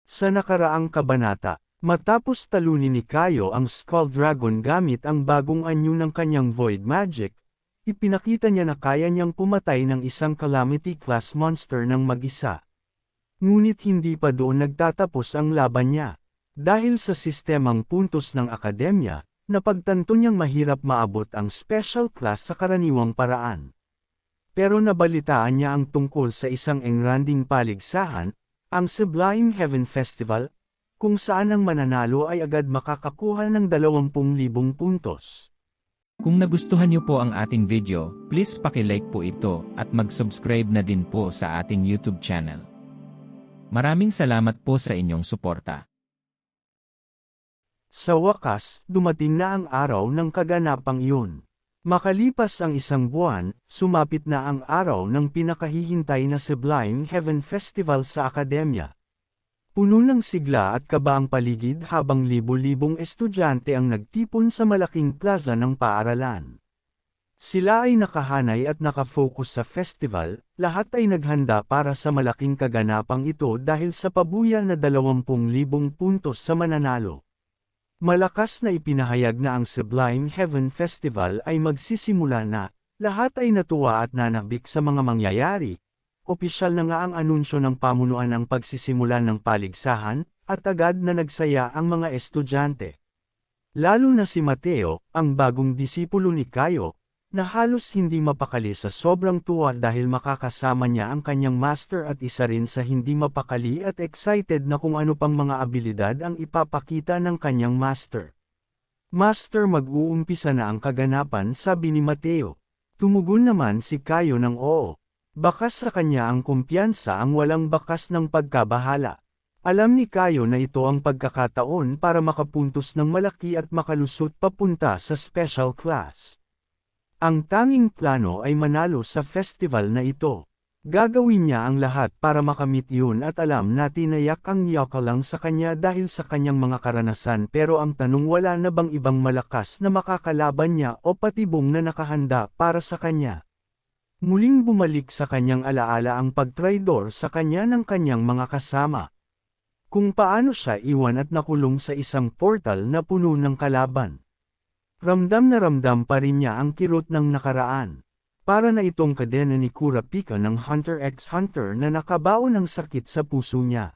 Sa nakaraang kabanata, matapos talunin ni Kayo ang Skull Dragon gamit ang bagong anyo ng kanyang Void Magic, ipinakita niya na kaya niyang pumatay ng isang Calamity-class monster ng mag-isa. Ngunit hindi pa doon nagtatapos ang laban niya. Dahil sa sistemang puntos ng akademya, napagtanto niyang mahirap maabot ang special class sa karaniwang paraan. Pero nabalitaan niya ang tungkol sa isang engranding paligsahan, ang Sublime Heaven Festival, kung saan ang mananalo ay agad makakakuha ng 20,000 puntos. Kung nagustuhan niyo po ang ating video, please paki-like po ito at mag-subscribe na din po sa ating YouTube channel. Maraming salamat po sa inyong suporta. Sa wakas, dumating na ang araw ng kaganapang iyon. Makalipas ang isang buwan, sumapit na ang araw ng pinakahihintay na Sublime Heaven Festival sa akademya. Puno ng sigla at kaba ang paligid habang libo-libong estudyante ang nagtipon sa malaking plaza ng paaralan. Sila ay nakahanay at nakafocus sa festival, lahat ay naghanda para sa malaking kaganapang ito dahil sa pabuya na 20,000 puntos sa mananalo. Malakas na ipinahayag na ang Sublime Heaven Festival ay magsisimula na, lahat ay natuwa at nanabik sa mga mangyayari. Opisyal na nga ang anunsyo ng pamunuan ang pagsisimula ng paligsahan, at agad na nagsaya ang mga estudyante. Lalo na si Mateo, ang bagong disipulo ni Kayo, na halos hindi mapakali sa sobrang tuwa dahil makakasama niya ang kanyang master at isa rin sa hindi mapakali at excited na kung ano pang mga abilidad ang ipapakita ng kanyang master. Master, mag-uumpisa na ang kaganapan, sabi ni Mateo. Tumugon naman si Kayo ng oo. Bakas sa kanya ang kumpiyansa ang walang bakas ng pagkabahala. Alam ni Kayo na ito ang pagkakataon para makapuntos ng malaki at makalusot papunta sa special class. Ang tanging plano ay manalo sa festival na ito. Gagawin niya ang lahat para makamit yun at alam na tinayak ang yaka lang sa kanya dahil sa kanyang mga karanasan, pero ang tanong, wala na bang ibang malakas na makakalaban niya o patibong na nakahanda para sa kanya? Muling bumalik sa kanyang alaala ang pagtraidor sa kanya ng kanyang mga kasama. Kung paano siya iwan at nakulong sa isang portal na puno ng kalaban. Ramdam na ramdam pa rin niya ang kirot ng nakaraan. Para na itong kadena ni Kurapika ng Hunter x Hunter na nakabaon ng sakit sa puso niya.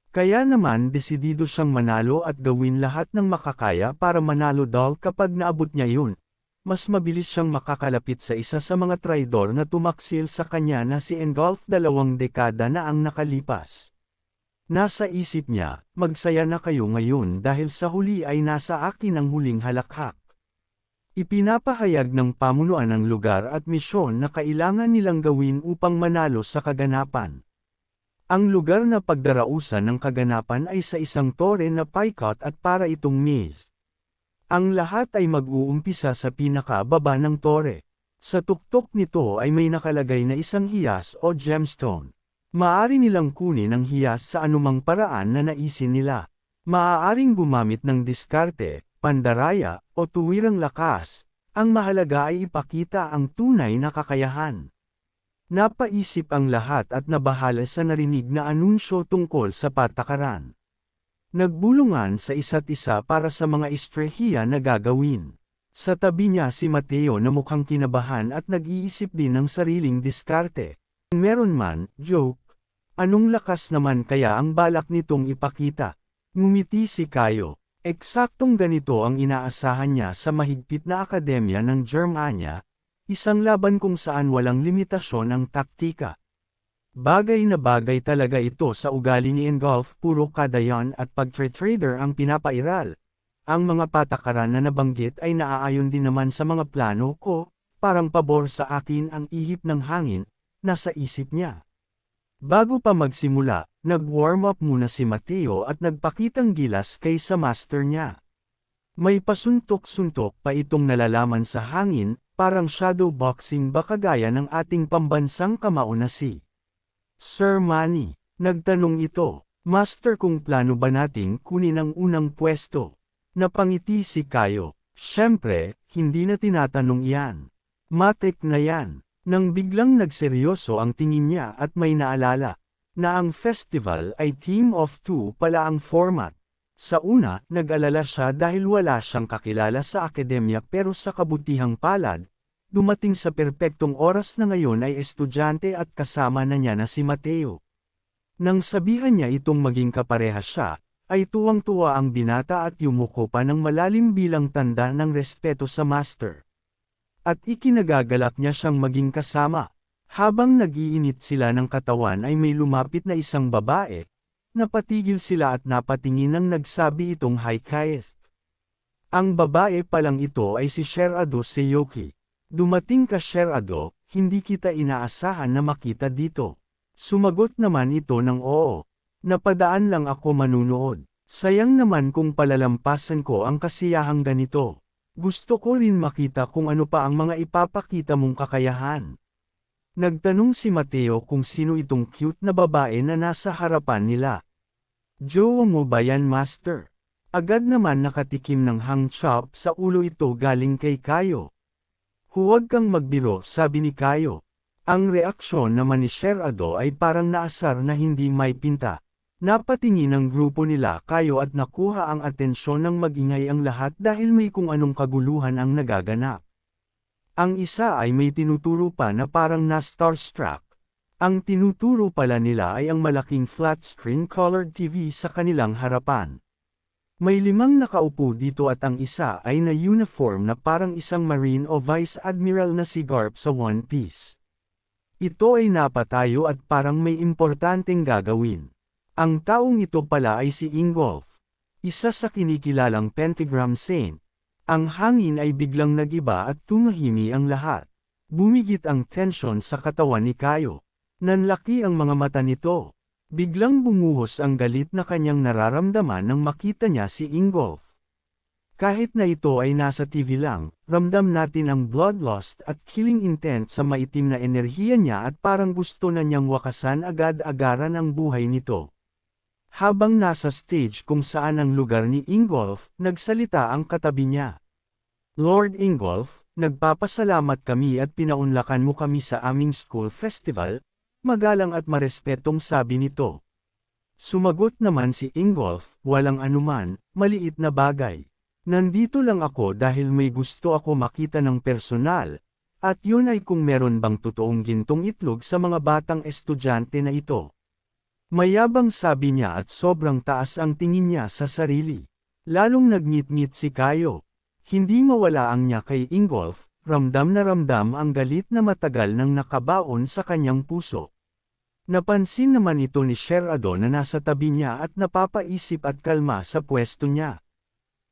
Kaya naman desidido siyang manalo at gawin lahat ng makakaya para manalo dahil kapag naabot niya yun, mas mabilis siyang makakalapit sa isa sa mga traidor na tumaksil sa kanya na si Engulf 2 dekada na ang nakalipas. Nasa isip niya, magsaya na kayo ngayon dahil sa huli ay nasa akin ang huling halakhak. Ipinapahayag ng pamunuan ang lugar at misyon na kailangan nilang gawin upang manalo sa kaganapan. Ang lugar na pagdarausan ng kaganapan ay sa isang tore na paikot at para itong maze. Ang lahat ay mag-uumpisa sa pinakababa ng tore. Sa tuktok nito ay may nakalagay na isang hiyas o gemstone. Maaari nilang kunin ang hiyas sa anumang paraan na naisin nila. Maaaring gumamit ng diskarte, pandaraya, o tuwirang lakas. Ang mahalaga ay ipakita ang tunay na kakayahan. Napaisip ang lahat at nabahala sa narinig na anunsyo tungkol sa patakaran. Nagbulungan sa isa't isa para sa mga estrehiya na gagawin. Sa tabi niya si Mateo na mukhang kinabahan at nag-iisip din ng sariling diskarte. Kung meron man, joke, anong lakas naman kaya ang balak nitong ipakita? Ngumiti si Kayo. Eksaktong ganito ang inaasahan niya sa mahigpit na akademya ng Germania, isang laban kung saan walang limitasyon ang taktika. Bagay na bagay talaga ito sa ugali ni Engulf, puro kadayan at pagtre-trader ang pinapairal. Ang mga patakaran na nabanggit ay naaayon din naman sa mga plano ko, parang pabor sa akin ang ihip ng hangin, nasa isip niya. Bago pa magsimula, nag-warm up muna si Mateo at nagpakitang gilas kay sa master niya. May pasuntok-suntok pa itong nalalaman sa hangin, parang shadow boxing ba kagaya ng ating pambansang kamao na si Sir Manny. Nagtanong ito, Master, kung plano ba nating kunin ang unang pwesto? Napangiti si Kayo. Siyempre, hindi na tinatanong yan. Matik na yan. Nang biglang nagseryoso ang tingin niya at may naalala. na ang festival ay team of two pala ang format. Sa una, nag-alala siya dahil wala siyang kakilala sa akademya pero sa kabutihang palad, dumating sa perpektong oras na ngayon ay estudyante at kasama na niya na si Mateo. Nang sabihan niya itong maging kapareha siya, ay tuwang-tuwa ang binata at yumuko pa ng malalim bilang tanda ng respeto sa master. At ikinagagalak niya siyang maging kasama. Habang nag-iinit sila ng katawan ay may lumapit na isang babae. Napatigil sila at napatingin nang nagsabi itong hi Kais. Ang babae palang ito ay si Sherado Seyoki. Dumating ka Sherado, hindi kita inaasahan na makita dito. Sumagot naman ito ng oo. Napadaan lang ako manunood. Sayang naman kung palalampasan ko ang kasiyahang ganito. Gusto ko rin makita kung ano pa ang mga ipapakita mong kakayahan. Nagtanong si Mateo kung sino itong cute na babae na nasa harapan nila. Jowa mo ba yan, master? Agad naman nakatikim ng hang chop sa ulo ito galing kay Kayo. Huwag kang magbiro, sabi ni Kayo. Ang reaksyon naman ni Sherado ay parang naasar na hindi may pinta. Napatingin ang grupo nila Kayo at nakuha ang atensyon ng magingay ang lahat dahil may kung anong kaguluhan ang nagaganap. Ang isa ay may tinuturo pa na parang na-starstruck. Ang tinuturo pala nila ay ang malaking flat-screen colored TV sa kanilang harapan. May 5 nakaupo dito at ang isa ay na-uniform na parang isang Marine o Vice Admiral na si Garp sa One Piece. Ito ay napatayo at parang may importanteng gagawin. Ang taong ito pala ay si Ingolf, isa sa kinikilalang Pentagram Saint. Ang hangin ay biglang nagiba at tumahimi ang lahat. Bumigit ang tensyon sa katawan ni Kayo. Nanlaki ang mga mata nito. Biglang bumuhos ang galit na kanyang nararamdaman nang makita niya si Ingolf. Kahit na ito ay nasa TV lang, ramdam natin ang bloodlust at killing intent sa maitim na enerhiya niya at parang gusto na niyang wakasan agad-agaran ang buhay nito. Habang nasa stage kung saan ang lugar ni Ingolf, nagsalita ang katabi niya. Lord Ingolf, nagpapasalamat kami at pinaunlakan mo kami sa aming school festival, magalang at marespetong sabi nito. Sumagot naman si Ingolf, walang anuman, maliit na bagay. Nandito lang ako dahil may gusto ako makita ng personal, at yun ay kung meron bang totoong gintong itlog sa mga batang estudyante na ito. Mayabang sabi niya at sobrang taas ang tingin niya sa sarili. Lalong nagngit-ngit si Kayo. Hindi mawala ang niya kay Ingolf, ramdam na ramdam ang galit na matagal nang nakabaon sa kanyang puso. Napansin naman ito ni Sherado na nasa tabi niya at napapaisip at kalma sa pwesto niya.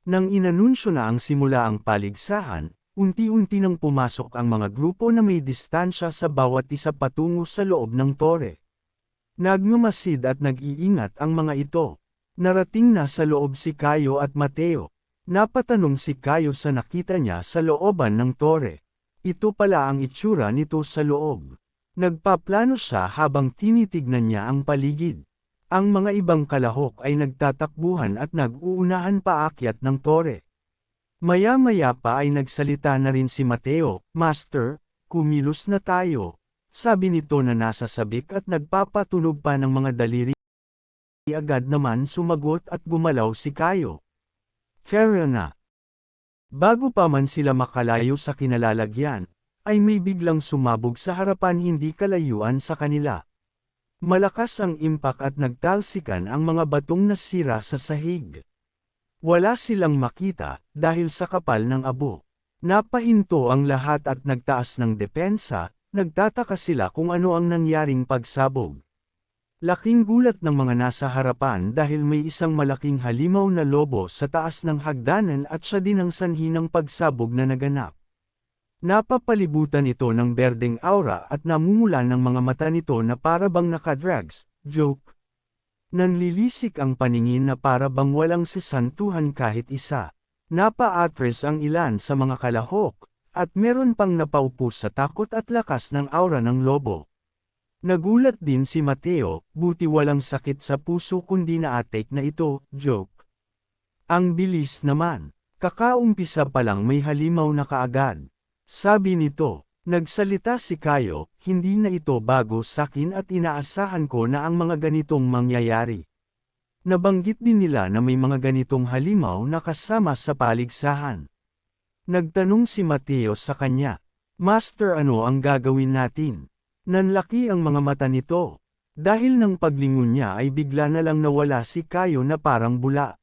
Nang inanunsyo na ang simula ang paligsahan, unti-unti nang pumasok ang mga grupo na may distansya sa bawat isa patungo sa loob ng tore. Nagmamasid at nag-iingat ang mga ito. Narating na sa loob si Kayo at Mateo. Napatanong si Kayo sa nakita niya sa looban ng tore. Ito pala ang itsura nito sa loob. Nagpaplano siya habang tinitignan niya ang paligid. Ang mga ibang kalahok ay nagtatakbuhan at nag-uunahan paakyat ng tore. Maya-maya pa ay nagsalita na rin si Mateo, Master, kumilos na tayo. Sabi nito na nasa sabik at nagpapatunog pa ng mga daliri. Agad naman sumagot at gumalaw si Kayo. Fair na. Bago pa man sila makalayo sa kinalalagyan, ay may biglang sumabog sa harapan hindi kalayuan sa kanila. Malakas ang impact at nagtalsikan ang mga batong nasira sa sahig. Wala silang makita dahil sa kapal ng abo. Napahinto ang lahat at nagtaas ng depensa. Nagtataka sila kung ano ang nangyaring pagsabog. Laking gulat ng mga nasa harapan dahil may isang malaking halimaw na lobo sa taas ng hagdanan at siya din ang sanhi ng pagsabog na naganap. Napapalibutan ito ng berdeng aura at namumulan ng mga mata nito na para bang nakadrags, joke. Nanlilisik ang paningin na para bang walang sesantuhan kahit isa. Napa-atres ang ilan sa mga kalahok. At meron pang napaupo sa takot at lakas ng aura ng lobo. Nagulat din si Mateo, buti walang sakit sa puso kundi na-attack na ito, joke. Ang bilis naman, kakaumpisa pa lang may halimaw na kaagad. Sabi nito, Nagsalita si Kayo, hindi na ito bago sakin at inaasahan ko na ang mga ganitong mangyayari. Nabanggit din nila na may mga ganitong halimaw na kasama sa paligsahan. Nagtanong si Mateo sa kanya, Master, ano ang gagawin natin? Nanlaki ang mga mata nito. Dahil ng paglingon niya ay bigla na lang nawala si Kayo na parang bula.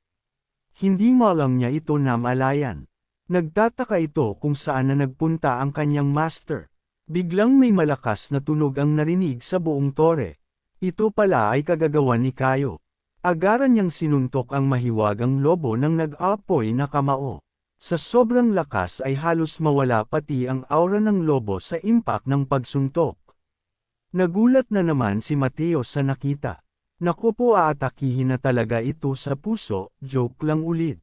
Hindi malang niya ito namalayan. Nagtataka ito kung saan na nagpunta ang kanyang master. Biglang may malakas na tunog ang narinig sa buong tore. Ito pala ay kagagawan ni Kayo. Agaran niyang sinuntok ang mahiwagang lobo ng nag-apoy na kamao. Sa sobrang lakas ay halos mawala pati ang aura ng lobo sa impact ng pagsuntok. Nagulat na naman si Mateo sa nakita. Naku po, aatakihin na talaga ito sa puso, joke lang ulit.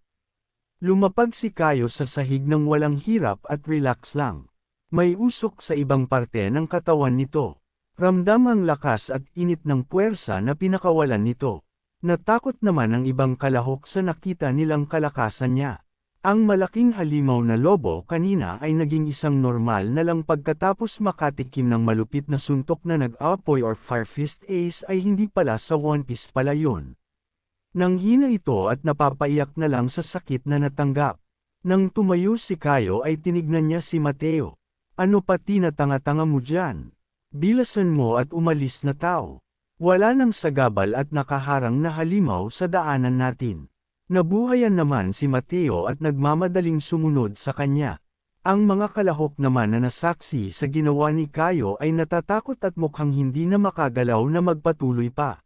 Lumapag si Kayo sa sahig ng walang hirap at relax lang. May usok sa ibang parte ng katawan nito. Ramdam ang lakas at init ng puwersa na pinakawalan nito. Natakot naman ang ibang kalahok sa nakita nilang kalakasan niya. Ang malaking halimaw na lobo kanina ay naging isang normal na lang pagkatapos makatikim ng malupit na suntok na nag-apoy or fire fist ace ay hindi pala sa One Piece pala yun. Nanghina ito at napapaiyak na lang sa sakit na natanggap. Nang tumayo si Kayo ay tinignan niya si Mateo. Ano pati na tanga-tanga mo dyan? Bilasan mo at umalis na tao. Wala nang sagabal at nakaharang na halimaw sa daanan natin. Nabuhayan naman si Mateo at nagmamadaling sumunod sa kanya. Ang mga kalahok naman na nasaksi sa ginawa ni Kayo ay natatakot at mukhang hindi na makagalaw na magpatuloy pa.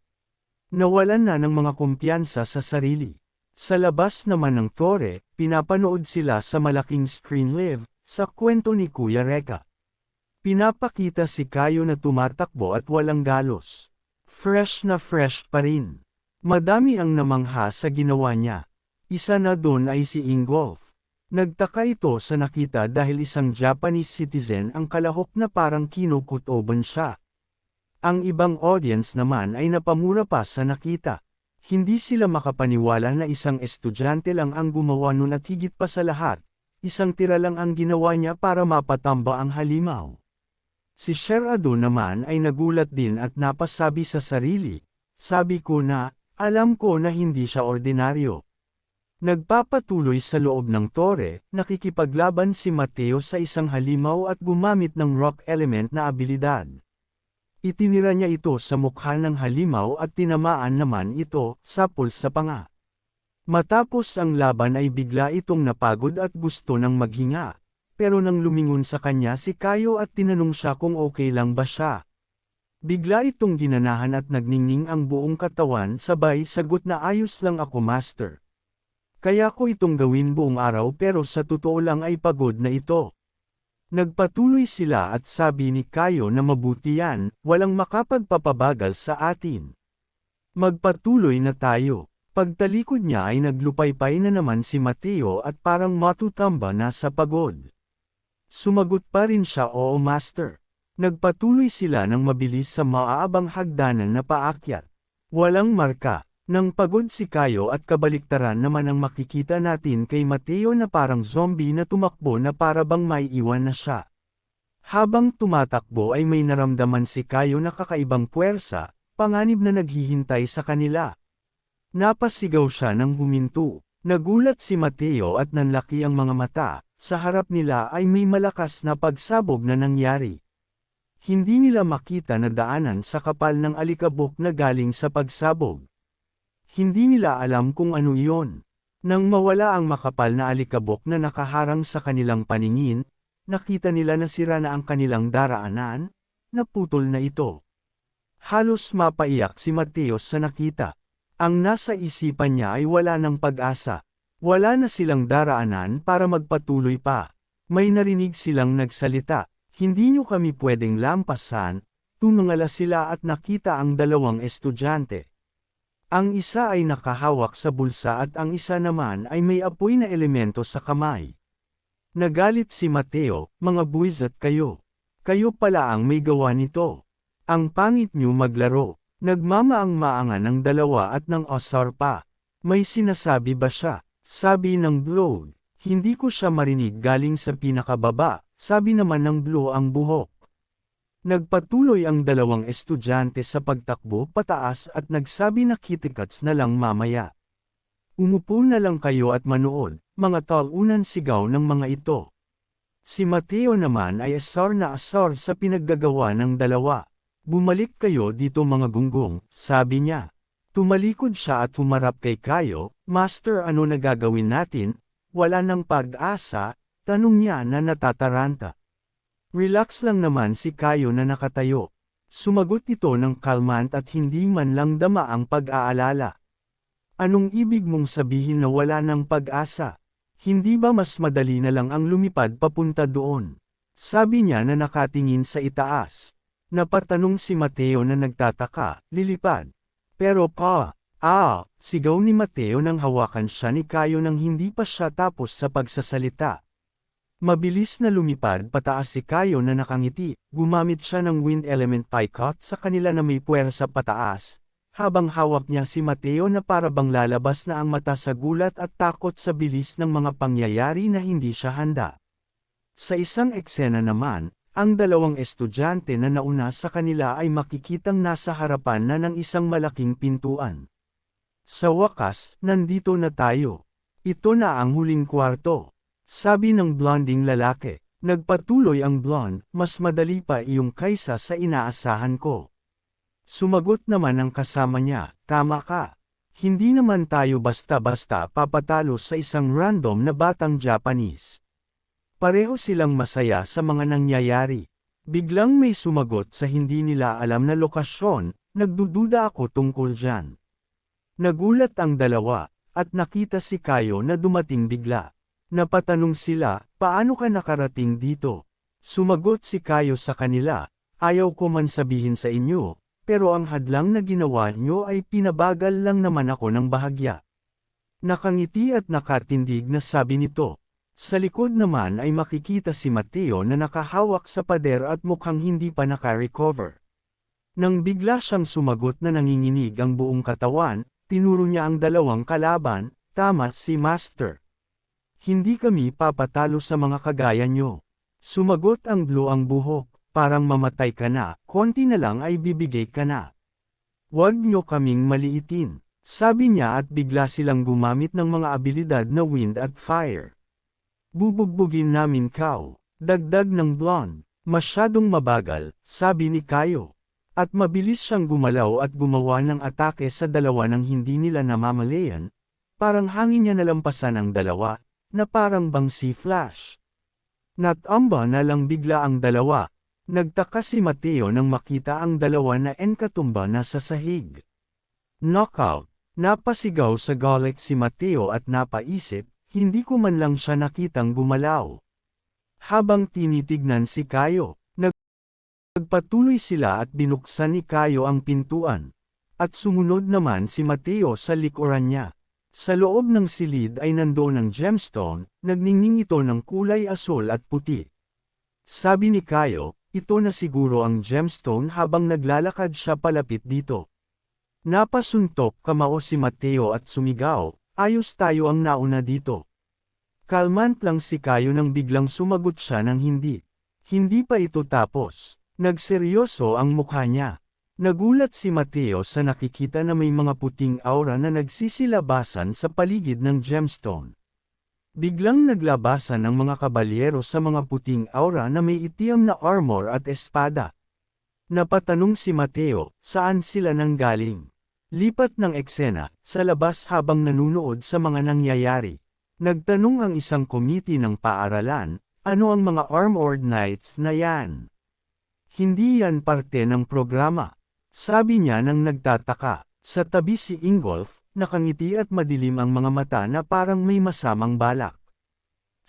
Nawalan na ng mga kumpiyansa sa sarili. Sa labas naman ng tore, pinapanood sila sa malaking screen live, sa kwento ni Kuya Reka. Pinapakita si Kayo na tumatakbo at walang galos. Fresh na fresh pa rin. Madami ang namangha sa ginawa niya. Isa na doon ay si Ingolf. Nagtaka ito sa nakita dahil isang Japanese citizen ang kalahok na parang kinukutoban siya. Ang ibang audience naman ay napamura pa sa nakita. Hindi sila makapaniwala na isang estudyante lang ang gumawa nun at higit pa sa lahat, isang tira lang ang ginawa niya para mapatamba ang halimaw. Si Sherado naman ay nagulat din at napasabi sa sarili, sabi ko na, alam ko na hindi siya ordinaryo. Nagpapatuloy sa loob ng tore, nakikipaglaban si Mateo sa isang halimaw at gumamit ng rock element na abilidad. Itinira niya ito sa mukha ng halimaw at tinamaan naman ito, sapul sa panga. Matapos ang laban ay bigla itong napagod at gusto ng maghinga. Pero nang lumingon sa kanya si Kayo at tinanong siya kung okay lang ba siya. Bigla itong ginanahan at nagningning ang buong katawan sabay sagot na ayos lang ako, master. Kaya ko itong gawin buong araw pero sa totoo lang ay pagod na ito. Nagpatuloy sila at sabi ni Kayo na mabuti yan, walang makapagpapabagal sa atin. Magpatuloy na tayo. Pagtalikod niya ay naglupaypay na naman si Mateo at parang matutamba na sa pagod. Sumagot pa rin siya, oo master. Nagpatuloy sila ng mabilis sa maaabang hagdanan na paakyat. Walang marka. Nang pagod si Kayo at kabaliktaran naman ang makikita natin kay Mateo na parang zombie na tumakbo na para bang may iwan na siya. Habang tumatakbo ay may naramdaman si Kayo na kakaibang puwersa, panganib na naghihintay sa kanila. Napasigaw siya nang huminto. Nagulat si Mateo at nanlaki ang mga mata. Sa harap nila ay may malakas na pagsabog na nangyari. Hindi nila makita na daanan sa kapal ng alikabok na galing sa pagsabog. Hindi nila alam kung ano iyon. Nang mawala ang makapal na alikabok na nakaharang sa kanilang paningin, nakita nila na sira na ang kanilang daraanan, naputol na ito. Halos mapaiyak si Mateo sa nakita. Ang nasa isipan niya ay wala ng pag-asa. Wala na silang daraanan para magpatuloy pa. May narinig silang nagsalita, hindi nyo kami pwedeng lampasan, tumangala sila at nakita ang dalawang estudyante. Ang isa ay nakahawak sa bulsa at ang isa naman ay may apoy na elemento sa kamay. Nagalit si Mateo, mga buwizat kayo. Kayo pala ang may gawa nito. Ang pangit nyo maglaro. Nagmamaang-maangan ng dalawa at ng osar pa. May sinasabi ba siya? Sabi ng Blood, hindi ko siya marinig galing sa pinakababa, sabi naman ng Blue ang buhok. Nagpatuloy ang dalawang estudyante sa pagtakbo pataas at nagsabi na kitikats na lang mamaya. Umupo na lang kayo at manood, mga talunan sigaw ng mga ito. Si Mateo naman ay asar na asar sa pinaggagawa ng dalawa. Bumalik kayo dito mga gunggong, sabi niya. Tumalikod siya at humarap kay Kayo, Master ano na gagawin natin? Wala nang pag-asa, tanong niya na natataranta. Relax lang naman si Kayo na nakatayo. Sumagot ito ng kalmant at hindi man lang dama ang pag-aalala. Anong ibig mong sabihin na wala ng pag-asa? Hindi ba mas madali na lang ang lumipad papunta doon? Sabi niya na nakatingin sa itaas. Napatanong si Mateo na nagtataka, lilipad. Pero sigaw ni Mateo nang hawakan siya ni Kayo nang hindi pa siya tapos sa pagsasalita. Mabilis na lumipad pataas si Kayo na nakangiti, gumamit siya ng wind element picot sa kanila na may puwersa pataas, habang hawak niya si Mateo na para bang lalabas na ang mata sa gulat at takot sa bilis ng mga pangyayari na hindi siya handa. Sa isang eksena naman, ang dalawang estudyante na nauna sa kanila ay makikitang nasa harapan na ng isang malaking pintuan. Sa wakas, nandito na tayo. Ito na ang huling kwarto. Sabi ng blonding lalaki. Nagpatuloy ang blonde, mas madali pa iyong kaysa sa inaasahan ko. Sumagot naman ang kasama niya, tama ka. Hindi naman tayo basta-basta papatalo sa isang random na batang Japanese. Pareho silang masaya sa mga nangyayari. Biglang may sumagot sa hindi nila alam na lokasyon, nagdududa ako tungkol dyan. Nagulat ang dalawa, at nakita si Kayo na dumating bigla. Napatanong sila, paano ka nakarating dito? Sumagot si Kayo sa kanila, ayaw ko man sabihin sa inyo, pero ang hadlang na ginawa nyo ay pinabagal lang naman ako ng bahagya. Nakangiti at nakatindig na sabi nito. Sa likod naman ay makikita si Mateo na nakahawak sa pader at mukhang hindi pa naka-recover. Nang bigla siyang sumagot na nanginginig ang buong katawan, tinuro niya ang dalawang kalaban, tama si Master. Hindi kami papatalo sa mga kagaya nyo. Sumagot ang Blue ang buhok, parang mamatay ka na, konti na lang ay bibigay ka na. Huwag nyo kaming maliitin, sabi niya at bigla silang gumamit ng mga abilidad na wind at fire. Bubugbugin namin kaw, dagdag ng blonde, masyadong mabagal, sabi ni Kayo. At mabilis siyang gumalaw at gumawa ng atake sa dalawa nang hindi nila namamalayan, parang hangin niya nalampasan ang dalawa, na parang bang si Flash. Natamba na lang bigla ang dalawa. Nagtaka si Mateo nang makita ang dalawa na enkatumba na sa sahig. Knockout. Napasigaw sa galit si Mateo at napaisip, hindi ko man lang siya nakitang gumalaw. Habang tinitignan si Kayo, nagpatuloy sila at binuksan ni Kayo ang pintuan. At sumunod naman si Mateo sa likuran niya. Sa loob ng silid ay nandoon ang gemstone, nagningning ito ng kulay asul at puti. Sabi ni Kayo, ito na siguro ang gemstone habang naglalakad siya palapit dito. Napasuntok kamao si Mateo at sumigaw, ayos tayo ang nauna dito. Kalmant lang si Kayo nang biglang sumagot siya ng hindi. Hindi pa ito tapos. Nagseryoso ang mukha niya. Nagulat si Mateo sa nakikita na may mga puting aura na nagsisilabasan sa paligid ng gemstone. Biglang naglabasan ang mga kabalyero sa mga puting aura na may itim na armor at espada. Napatanong si Mateo, saan sila nanggaling? Lipat ng eksena, sa labas habang nanunood sa mga nangyayari. Nagtanong ang isang komite ng paaralan, ano ang mga armored knights na yan? Hindi yan parte ng programa. Sabi niya nang nagtataka. Sa tabi si Ingolf, nakangiti at madilim ang mga mata na parang may masamang balak.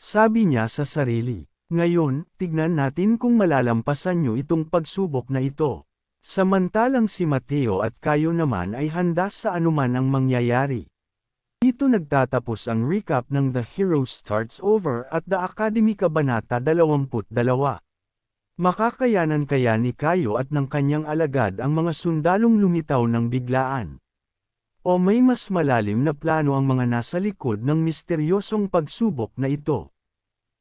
Sabi niya sa sarili, ngayon, tignan natin kung malalampasan niyo itong pagsubok na ito. Samantalang si Mateo at Kayo naman ay handa sa anuman ang mangyayari. Dito nagtatapos ang recap ng The Hero Starts Over at The Academy Kabanata 22. Makakayanan kaya ni Kayo at ng kanyang alagad ang mga sundalong lumitaw ng biglaan? O may mas malalim na plano ang mga nasa likod ng misteryosong pagsubok na ito?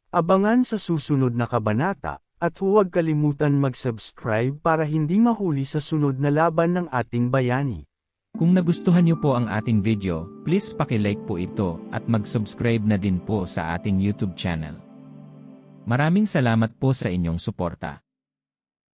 Abangan sa susunod na kabanata, at huwag kalimutan mag-subscribe para hindi mahuli sa sunod na laban ng ating bayani. Kung nagustuhan niyo po ang ating video, please paki-like po ito at mag-subscribe na din po sa ating YouTube channel. Maraming salamat po sa inyong suporta.